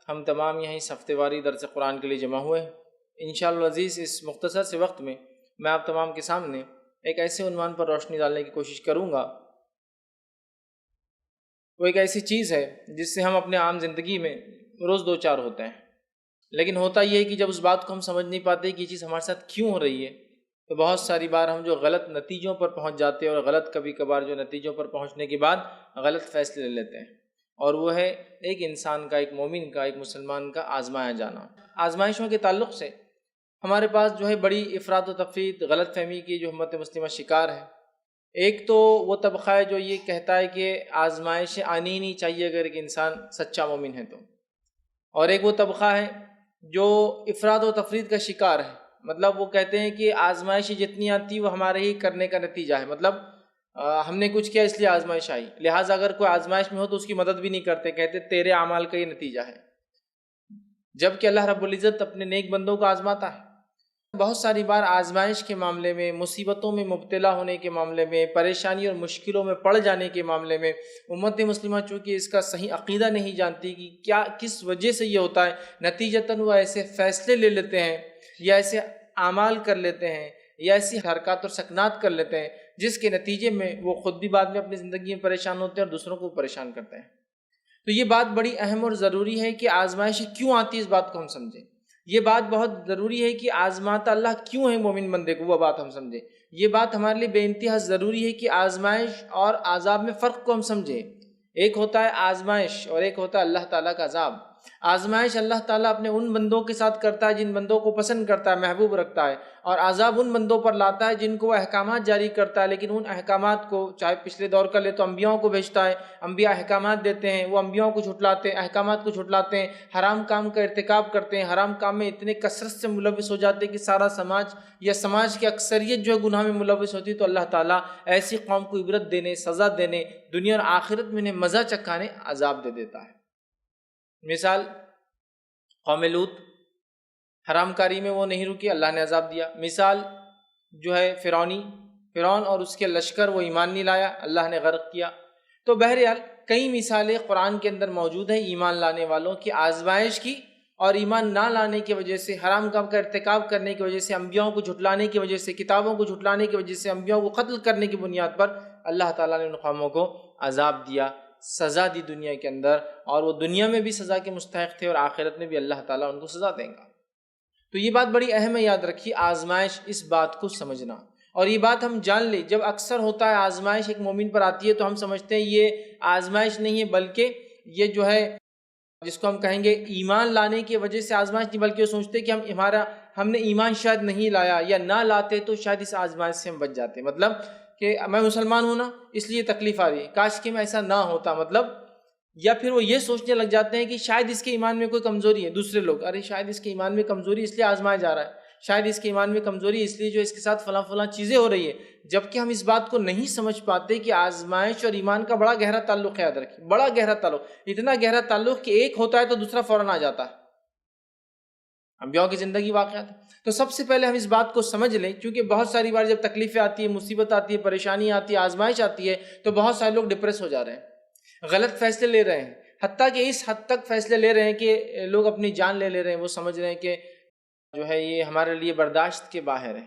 ہم تمام یہیں اس ہفتے واری درس قرآن کے لیے جمع ہوئے ہیں۔ انشاءاللہ العزیز اس مختصر سے وقت میں میں آپ تمام کے سامنے ایک ایسے عنوان پر روشنی ڈالنے کی کوشش کروں گا، وہ ایک ایسی چیز ہے جس سے ہم اپنے عام زندگی میں روز دو چار ہوتے ہیں، لیکن ہوتا یہ ہے کہ جب اس بات کو ہم سمجھ نہیں پاتے کہ یہ چیز ہمارے ساتھ کیوں ہو رہی ہے، تو بہت ساری بار ہم جو غلط نتیجوں پر پہنچ جاتے ہیں، اور غلط کبھی کبھار جو نتیجوں پر پہنچنے کے بعد غلط فیصلے لے لیتے ہیں، اور وہ ہے ایک انسان کا، ایک مومن کا، ایک مسلمان کا آزمایا جانا۔ آزمائشوں کے تعلق سے ہمارے پاس جو ہے بڑی افراط و تفریط، غلط فہمی کی جو امت مسلمہ شکار ہے۔ ایک تو وہ طبقہ ہے جو یہ کہتا ہے کہ آزمائشیں آنی ہی نہیں چاہیے اگر ایک انسان سچا مومن ہے تو، اور ایک وہ طبقہ ہے جو افراط و تفریط کا شکار ہے، مطلب وہ کہتے ہیں کہ آزمائشیں جتنی آتی وہ ہمارے ہی کرنے کا نتیجہ ہے، مطلب ہم نے کچھ کیا اس لیے آزمائش آئی، لہٰذا اگر کوئی آزمائش میں ہو تو اس کی مدد بھی نہیں کرتے، کہتے تیرے اعمال کا یہ نتیجہ ہے، جبکہ اللہ رب العزت اپنے نیک بندوں کو آزماتا ہے۔ بہت ساری بار آزمائش کے معاملے میں، مصیبتوں میں مبتلا ہونے کے معاملے میں، پریشانی اور مشکلوں میں پڑ جانے کے معاملے میں امت مسلمہ چونکہ اس کا صحیح عقیدہ نہیں جانتی کہ کیا کس وجہ سے یہ ہوتا ہے، نتیجتاً وہ ایسے فیصلے لے لیتے ہیں یا ایسے اعمال کر لیتے ہیں یا ایسی حرکات اور سکنات کر لیتے ہیں جس کے نتیجے میں وہ خود بھی بعد میں اپنی زندگی میں پریشان ہوتے ہیں اور دوسروں کو پریشان کرتے ہیں۔ تو یہ بات بڑی اہم اور ضروری ہے کہ آزمائشیں کیوں آتی ہے اس بات کو ہم سمجھیں۔ یہ بات بہت ضروری ہے کہ آزماتا اللہ کیوں ہے مومن بندے کو، وہ بات ہم سمجھیں۔ یہ بات ہمارے لیے بے انتہا ضروری ہے کہ آزمائش اور عذاب میں فرق کو ہم سمجھیں۔ ایک ہوتا ہے آزمائش اور ایک ہوتا ہے اللہ تعالیٰ کا عذاب۔ آزمائش اللہ تعالیٰ اپنے ان بندوں کے ساتھ کرتا ہے جن بندوں کو پسند کرتا ہے، محبوب رکھتا ہے، اور عذاب ان بندوں پر لاتا ہے جن کو وہ احکامات جاری کرتا ہے، لیکن ان احکامات کو چاہے پچھلے دور کا لے تو انبیاؤں کو بھیجتا ہے، انبیاء احکامات دیتے ہیں، وہ انبیاؤں کو جھٹلاتے ہیں، احکامات کو جھٹلاتے ہیں، حرام کام کا ارتکاب کرتے ہیں، حرام کام میں اتنے کثرت سے ملوث ہو جاتے ہیں کہ سارا سماج یا سماج کی اکثریت جو ہے گناہ میں ملوث ہوتی ہے، تو اللہ تعالیٰ ایسی قوم کو عبرت دینے، سزا دینے، دنیا اور آخرت میں انہیں مزہ چکھانے عذاب دے دیتا ہے۔ مثال قوم لوط، حرام کاری میں وہ نہیں رکی، اللہ نے عذاب دیا۔ مثال جو ہے فرعون اور اس کے لشکر، وہ ایمان نہیں لایا، اللہ نے غرق کیا۔ تو بہرحال کئی مثالیں قرآن کے اندر موجود ہیں ایمان لانے والوں کی آزمائش کی، اور ایمان نہ لانے کی وجہ سے، حرام کام کا ارتکاب کرنے کی وجہ سے، انبیاؤں کو جھٹلانے کی وجہ سے، کتابوں کو جھٹلانے کی وجہ سے، انبیاؤں کو قتل کرنے کی بنیاد پر اللہ تعالیٰ نے ان قوموں کو عذاب دیا، سزا دی دنیا کے اندر، اور وہ دنیا میں بھی سزا کے مستحق تھے اور آخرت میں بھی اللہ تعالیٰ ان کو سزا دیں گا۔ تو یہ بات بڑی اہم ہے، یاد رکھیے آزمائش، اس بات کو سمجھنا، اور یہ بات ہم جان لیں۔ جب اکثر ہوتا ہے آزمائش ایک مومن پر آتی ہے تو ہم سمجھتے ہیں یہ آزمائش نہیں ہے، بلکہ یہ جو ہے جس کو ہم کہیں گے ایمان لانے کی وجہ سے آزمائش نہیں، بلکہ وہ سوچتے کہ ہم نے ایمان شاید نہیں لایا، یا نہ لاتے تو شاید اس آزمائش سے ہم بچ جاتے، مطلب کہ میں مسلمان ہوں نا اس لیے تکلیف آ رہی ہے، کاش کہ میں ایسا نہ ہوتا، مطلب، یا پھر وہ یہ سوچنے لگ جاتے ہیں کہ شاید اس کے ایمان میں کوئی کمزوری ہے، دوسرے لوگ، ارے شاید اس کے ایمان میں کمزوری اس لیے آزمایا جا رہا ہے، شاید اس کے ایمان میں کمزوری اس لیے جو اس کے ساتھ فلاں فلاں چیزیں ہو رہی ہے، جبکہ ہم اس بات کو نہیں سمجھ پاتے کہ آزمائش اور ایمان کا بڑا گہرا تعلق ہے، یاد رکھیے بڑا گہرا تعلق، اتنا گہرا تعلق کہ ایک ہوتا ہے تو دوسرا فوراً آ جاتا ہے، انبیاء کی زندگی واقعات۔ تو سب سے پہلے ہم اس بات کو سمجھ لیں، کیونکہ بہت ساری بار جب تکلیفیں آتی ہیں، مصیبت آتی ہے، پریشانی آتی ہے، آزمائش آتی ہے، تو بہت سارے لوگ ڈپریس ہو جا رہے ہیں، غلط فیصلے لے رہے ہیں، حتیٰ کہ اس حد تک فیصلے لے رہے ہیں کہ لوگ اپنی جان لے رہے ہیں، وہ سمجھ رہے ہیں کہ جو ہے یہ ہمارے لیے برداشت کے باہر ہے۔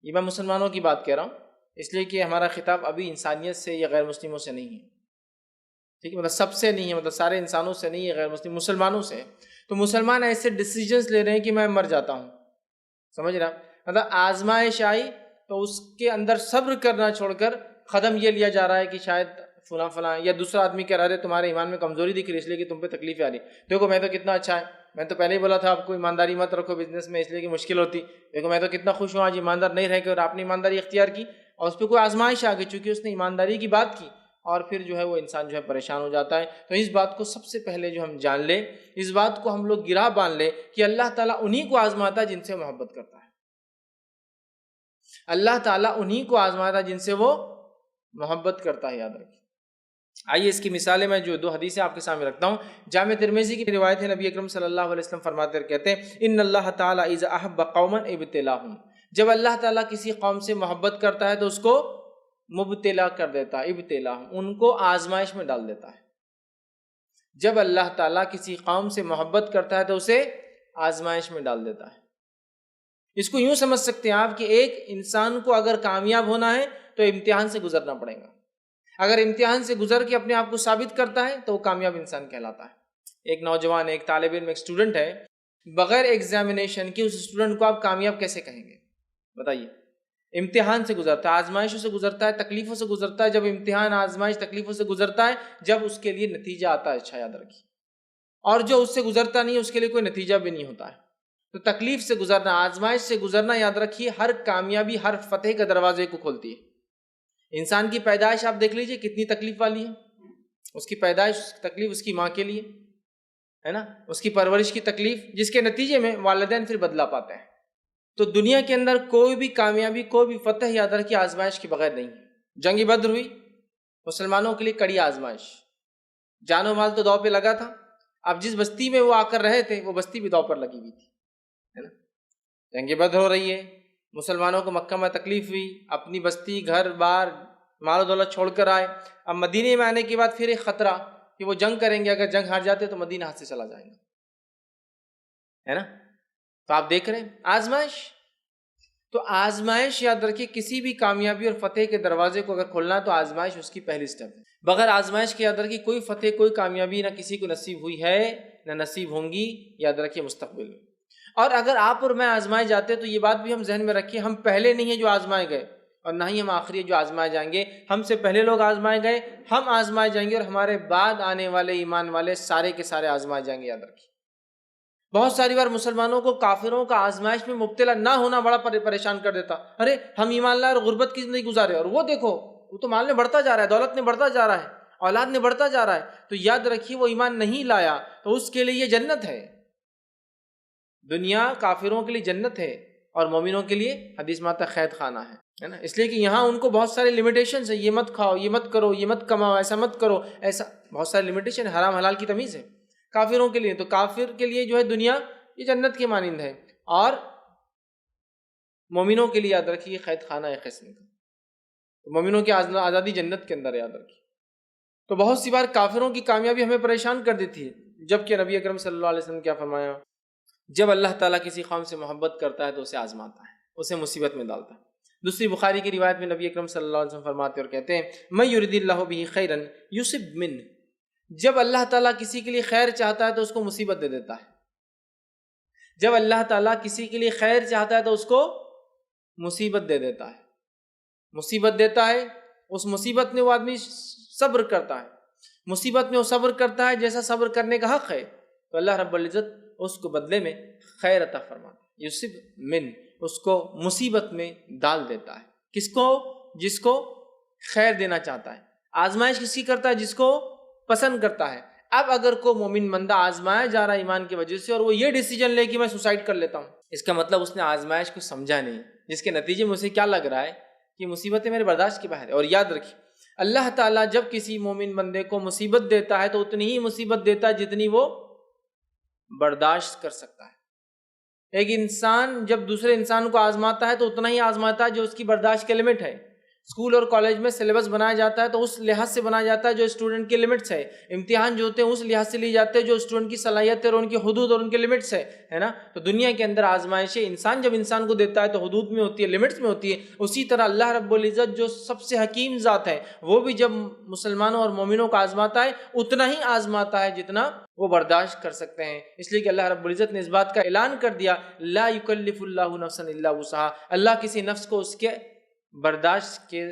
یہ میں مسلمانوں کی بات کہہ رہا ہوں، اس لیے کہ ہمارا خطاب ابھی انسانیت سے یا غیر مسلموں سے نہیں ہے، ٹھیک ہے، مطلب سب سے نہیں ہے، مطلب سارے انسانوں سے نہیں ہے، غیر مسلم مسلمانوں سے ہے۔ تو مسلمان ایسے ڈیسیجنز لے رہے ہیں کہ میں مر جاتا ہوں، سمجھ رہا، مطلب آزمائش آئی تو اس کے اندر صبر کرنا چھوڑ کر قدم یہ لیا جا رہا ہے کہ شاید فلاں فلاں، یا دوسرا آدمی کہہ رہا ہے تمہارے ایمان میں کمزوری دکھ رہی ہے اس لیے کہ تم پہ تکلیفیں آ رہی، دیکھو میں تو کتنا اچھا ہے، میں تو پہلے ہی بولا تھا آپ کو ایمانداری مت رکھو بزنس میں اس لیے کہ مشکل ہوتی، دیکھو میں تو کتنا خوش ہوں آج ایماندار نہیں رہ کے اور آپ نے ایمانداری اختیار کی، اور اس پہ کوئی آزمائش آ گئی چونکہ اس نے ایمانداری کی بات کی، اور پھر جو ہے وہ انسان جو ہے پریشان ہو جاتا ہے۔ تو اس بات کو سب سے پہلے جو ہم جان لیں، اس بات کو ہم لوگ گرا باندھ لیں کہ اللہ تعالیٰ انہی کو آزماتا ہے جن سے محبت کرتا ہے، اللہ تعالیٰ انہی کو آزماتا ہے جن سے وہ محبت کرتا ہے، یاد رکھیں۔ آئیے اس کی مثالیں میں جو دو حدیثیں آپ کے سامنے رکھتا ہوں۔ جامع ترمذی کی روایت ہے، نبی اکرم صلی اللہ علیہ وسلم فرماتے ہیں، کہتے ہیں ان اللہ تعالیٰ اذا احب قوما ابتلاهم، جب اللہ تعالیٰ کسی قوم سے محبت کرتا ہے تو اس کو مبتلا کر دیتا ہے، ابتلاهم، ان کو آزمائش میں ڈال دیتا ہے۔ جب اللہ تعالیٰ کسی قوم سے محبت کرتا ہے تو اسے آزمائش میں ڈال دیتا ہے۔ اس کو یوں سمجھ سکتے ہیں آپ کہ ایک انسان کو اگر کامیاب ہونا ہے تو امتحان سے گزرنا پڑے گا۔ اگر امتحان سے گزر کے اپنے آپ کو ثابت کرتا ہے تو وہ کامیاب انسان کہلاتا ہے۔ ایک نوجوان، ایک طالب علم، ایک اسٹوڈنٹ ہے، بغیر ایگزامینیشن کے اس اسٹوڈنٹ کو آپ کامیاب کیسے کہیں گے؟ بتائیے۔ امتحان سے گزرتا ہے، آزمائشوں سے گزرتا ہے، تکلیفوں سے گزرتا ہے۔ جب امتحان، آزمائش، تکلیفوں سے گزرتا ہے، جب اس کے لیے نتیجہ آتا ہے، اچھا یاد رکھیے، اور جو اس سے گزرتا نہیں اس کے لیے کوئی نتیجہ بھی نہیں ہوتا ہے۔ تو تکلیف سے گزرنا، آزمائش سے گزرنا، یاد رکھیے، ہر کامیابی، ہر فتح کے دروازے کو کھولتی ہے۔ انسان کی پیدائش آپ دیکھ لیجئے کتنی تکلیف والی ہے۔ اس کی پیدائش، اس کی تکلیف اس کی ماں کے لیے ہے نا، اس کی پرورش کی تکلیف، جس کے نتیجے میں والدین پھر بدلا پاتے ہیں۔ تو دنیا کے اندر کوئی بھی کامیابی، کوئی بھی فتح، یاد رکھیے، آزمائش کے بغیر نہیں ہے۔ جنگ بدر ہوئی، مسلمانوں کے لیے کڑی آزمائش، جان و مال تو داؤ پہ لگا تھا۔ اب جس بستی میں وہ آ کر رہے تھے وہ بستی بھی داؤ پر لگی ہوئی تھی، ہے نا۔ جنگ بدر ہو رہی ہے، مسلمانوں کو مکہ میں تکلیف ہوئی، اپنی بستی، گھر بار، مال و دولت چھوڑ کر آئے۔ اب مدینے میں آنے کے بعد پھر ایک خطرہ کہ وہ جنگ کریں گے، اگر جنگ ہار جاتے تو مدینہ ہاتھ سے چلا جائے گا، ہے نا۔ تو آپ دیکھ رہے ہیں آزمائش۔ تو آزمائش، یاد رکھیے، کسی بھی کامیابی اور فتح کے دروازے کو اگر کھولنا ہے تو آزمائش اس کی پہلی سٹیپ ہے۔ بغیر آزمائش کے، یاد رکھیے، کوئی فتح، کوئی کامیابی نہ کسی کو نصیب ہوئی ہے، نہ نصیب ہوں گی، یاد رکھیے، مستقبل میں۔ اور اگر آپ اور میں آزمائے جاتے تو یہ بات بھی ہم ذہن میں رکھیے، ہم پہلے نہیں ہیں جو آزمائے گئے، اور نہ ہی ہم آخری ہیں جو آزمائے جائیں گے۔ ہم سے پہلے لوگ آزمائے گئے، ہم آزمائے جائیں گے، اور ہمارے بعد آنے والے ایمان والے سارے کے سارے آزمائے جائیں گے، یاد رکھیے۔ بہت ساری بار مسلمانوں کو کافروں کا آزمائش میں مبتلا نہ ہونا بڑا پریشان کر دیتا۔ ارے ہم ایمان لائے اور غربت کی زندگی گزارے، اور وہ دیکھو وہ تو مال میں بڑھتا جا رہا ہے، دولت میں بڑھتا جا رہا ہے، اولاد میں بڑھتا جا رہا ہے۔ تو یاد رکھیے، وہ ایمان نہیں لایا تو اس کے لیے یہ جنت ہے۔ دنیا کافروں کے لیے جنت ہے، اور مومنوں کے لیے حدیث میں آتا ہے قید خانہ ہے نا۔ اس لیے کہ یہاں ان کو بہت سارے لمیٹیشنز ہیں، یہ مت کھاؤ، یہ مت کرو، یہ مت کماؤ، ایسا مت کرو، ایسا بہت سارے لمیٹیشن، حرام حلال کی تمیز ہے کافروں کے لیے۔ تو کافر کے لیے جو ہے دنیا یہ جنت کے مانند ہے، اور مومنوں کے لیے یاد رکھیے قید خانہ ہے قسم کا۔ مومنوں کی آزادی جنت کے اندر، یاد رکھیے۔ تو بہت سی بار کافروں کی کامیابی ہمیں پریشان کر دیتی ہے، جبکہ نبی اکرم صلی اللہ علیہ وسلم کیا فرمایا؟ جب اللہ تعالیٰ کسی قوم سے محبت کرتا ہے تو اسے آزماتا ہے، اسے مصیبت میں ڈالتا ہے۔ دوسری بخاری کی روایت میں نبی اکرم صلی اللہ علیہ وسلم فرماتے اور کہتے ہیں، من یرید اللہ بہ خیرا یصب منہ، جب اللہ تعالیٰ کسی کے لیے خیر چاہتا ہے تو اس کو مصیبت دے دیتا ہے۔ جب اللہ تعالیٰ کسی کے لیے خیر چاہتا ہے تو اس کو مصیبت دے دیتا ہے، مصیبت دیتا ہے۔ اس مصیبت میں وہ آدمی صبر کرتا ہے، مصیبت میں وہ صبر کرتا ہے جیسا صبر کرنے کا حق ہے، تو اللہ رب العزت اس کو بدلے میں خیر عطا فرماتا ہے۔ یصب من، اس کو مصیبت میں ڈال دیتا ہے۔ کس کو؟ جس کو خیر دینا چاہتا ہے۔ آزمائش کس کی کرتا ہے؟ جس کو پسند کرتا ہے۔ اب اگر کوئی مومن بندہ آزمایا جا رہا ہے ایمان کی وجہ سے، اور وہ یہ ڈیسیجن لے کہ میں سوسائڈ کر لیتا ہوں، اس کا مطلب اس نے آزمائش کو سمجھا نہیں، جس کے نتیجے میں اسے کیا لگ رہا ہے کہ مصیبتیں میرے برداشت کے باہر ہے۔ اور یاد رکھیے، اللہ تعالیٰ جب کسی مومن بندے کو مصیبت دیتا ہے تو اتنی ہی مصیبت دیتا ہے جتنی وہ برداشت کر سکتا ہے۔ ایک انسان جب دوسرے انسان کو آزماتا ہے تو اتنا ہی آزماتا ہے جو اس کی برداشت کے لمٹ ہے۔ اسکول اور کالج میں سلیبس بنایا جاتا ہے تو اس لحاظ سے بنایا جاتا ہے جو اسٹوڈنٹ کے لمٹس ہے۔ امتحان جو ہوتے ہیں اس لحاظ سے لیے جاتے ہیں جو اسٹوڈنٹ کی صلاحیت اور ان کی حدود اور ان کے لمٹس ہے نا۔ تو دنیا کے اندر آزمائشیں انسان جب انسان کو دیتا ہے تو حدود میں ہوتی ہے، لمٹس میں ہوتی ہے۔ اسی طرح اللہ رب العزت جو سب سے حکیم ذات ہے، وہ بھی جب مسلمانوں اور مومنوں کو آزماتا ہے اتنا ہی آزماتا ہے جتنا وہ برداشت کر سکتے ہیں۔ اس لیے کہ اللہ رب العزت نے اس بات کا اعلان کر دیا، لا یکلف اللہ نفسا الا وسعها، اللہ کسی نفس کو اس کے برداشت کے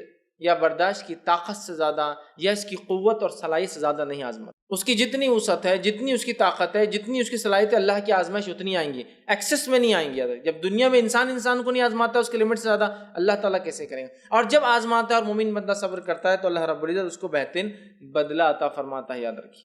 یا برداشت کی طاقت سے زیادہ یا اس کی قوت اور صلاحیت سے زیادہ نہیں آزماتا۔ اس کی جتنی وسعت ہے، جتنی اس کی طاقت ہے، جتنی اس کی صلاحیت ہے، اللہ کی آزمائش اتنی آئیں گی، ایکسس میں نہیں آئیں گی۔ جب دنیا میں انسان کو نہیں آزماتا اس کے لمٹ سے زیادہ، اللہ تعالیٰ کیسے کریں گا؟ اور جب آزماتا ہے اور مومن بندہ صبر کرتا ہے تو اللہ رب العزت اس کو بہترین بدلہ عطا فرماتا ہے، یاد رکھیے۔